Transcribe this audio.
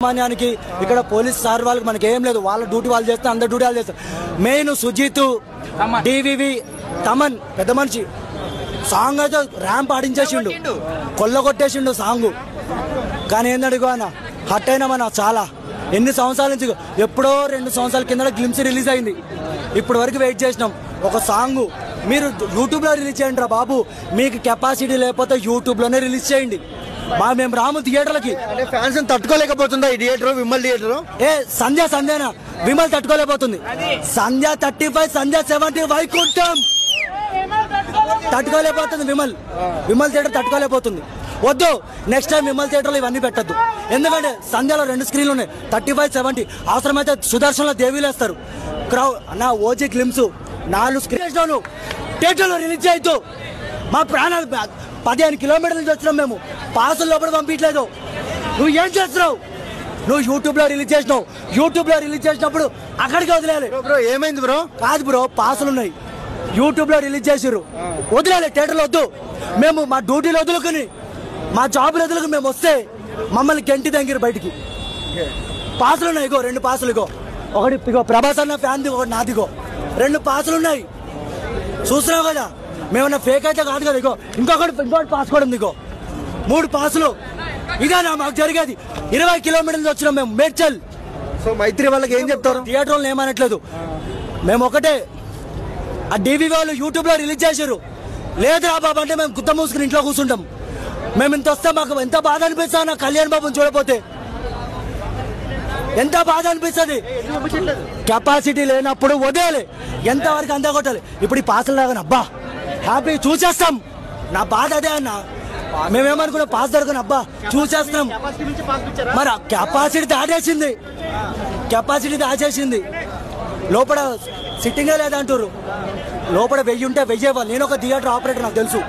సామాన్యానికి ఇక్కడ police sir వాళ్ళకి మనకి ఏం లేదు, వాళ్ళ డ్యూటీ వాళ్ళు చేస్తే అందరు డ్యూటీ వాళ్ళు చేస్తారు. మెయిన్ సుజిత్, డివివి, తమన్ పెద్ద మనిషి సాంగ్ అయితే ర్యాంప్ ఆడించేసిండు, కొల్లగొట్టేసిండు సాంగ్. కానీ ఏందడిగో అన్న హట్ అయినామన్న చాలా. ఎన్ని సంవత్సరాల నుంచి, ఎప్పుడో 2 సంవత్సరాల కింద గ్లిమ్స్ రిలీజ్ అయింది. ఇప్పటి వరకు వెయిట్ చేసినాం ఒక సాంగ్. మీరు యూట్యూబ్లో రిలీజ్ చేయండి రా బాబు, మీకు కెపాసిటీ లేకపోతే యూట్యూబ్లోనే రిలీజ్ చేయండి. మేము రాము థియేటర్లకి. ఫ్యాన్స్ తట్టుకోలేకపోతుందా ఈ థియేటర్, విమల్ థియేటర్? సంధ్యనా విమల్ తట్టుకోలేకపోతుంది. సంధ్య 35, సంధ్య 70 వైకుంఠం తట్టుకోలేకపోతుంది. విమల్ థియేటర్ తట్టుకోలేకపోతుంది. వద్దు, నెక్స్ట్ టైం విమల్ థియేటర్లో ఇవన్నీ పెట్టద్దు. ఎందుకంటే సంధ్యలో 2 స్క్రీన్లు ఉన్నాయి, 35, 70. అవసరమైతే సుదర్శన్లో దేవీలు వేస్తారు. నా ఓజీ గ్లిమ్స్ 4 స్క్రీన్లు థియేటర్లో రిలీజ్ చేయొద్దు. మా ప్రాణాలు 15 కిలోమీటర్ల నుంచి వచ్చినాం మేము, పాసులు లోపల పంపించలేదు. నువ్వు ఏం చేస్తున్నావు? నువ్వు యూట్యూబ్లో రిలీజ్ చేసినావు. యూట్యూబ్లో రిలీజ్ చేసినప్పుడు అక్కడికి వదిలేయాలి. బ్రో ఏమైంది బ్రో? కాదు బ్రో, పాసులు ఉన్నాయి, యూట్యూబ్లో రిలీజ్ చేసిర్రు, వదిలేయాలి. థియేటర్లో వద్దు. మేము మా డ్యూటీలు వదులుకుని, మా జాబులు వదులుకుని మేము వస్తే మమ్మల్ని గంటి దగ్గర బయటికి. పాసులు ఉన్నాయి, ఇగో 2 పాసులు. ఒకటి ఇగో ప్రభాస్ అన్న ఫ్యాన్ది, ఒకటి నాదిగో. 2 పాసులు ఉన్నాయి, చూస్తున్నావు కదా. మేమన్నా ఫేక్ అయితే కాదు కదా. ఇంకోటి పాస్ కూడా ఉంది. 3 పాసులు. ఇదేనా మాకు జరిగేది? 20 కిలోమీటర్ల నుంచి వచ్చినాం మేము, మేడ్చల్. సో మైత్రి వాళ్ళకి ఏం చెప్తారు? థియేటర్ వాళ్ళు ఏమనట్లేదు. మేము ఒకటే, ఆ డివి వాళ్ళు యూట్యూబ్లో రిలీజ్ చేశారు, లేదురా బాబు అంటే మేము గుత్త మూసుకుని ఇంట్లో కూర్చుంటాం. మేము ఇంత వస్తే మాకు ఎంత బాధ అనిపిస్తా నా కళ్యాణ్ బాబుని చూడపోతే, ఎంత బాధ అనిపిస్తుంది. కెపాసిటీ లేనప్పుడు వదిలేయాలి, ఎంతవరకు అంతా కొట్టాలి. ఇప్పుడు ఈ పాసులు లాగా అబ్బా హ్యాపీ చూసేస్తాం. నా బాధ అదే అన్న. మేమేమనుకున్నా పాస్ దొరకను, అబ్బా చూసేస్తున్నాం. మరి కెపాసిటీ దాచేసింది. లోపల సిట్టింగే లేదంటారు. లోపల 1000 ఉంటే 1000 ఇవ్వాలి. నేను ఒక థియేటర్ ఆపరేటర్, నాకు తెలుసు.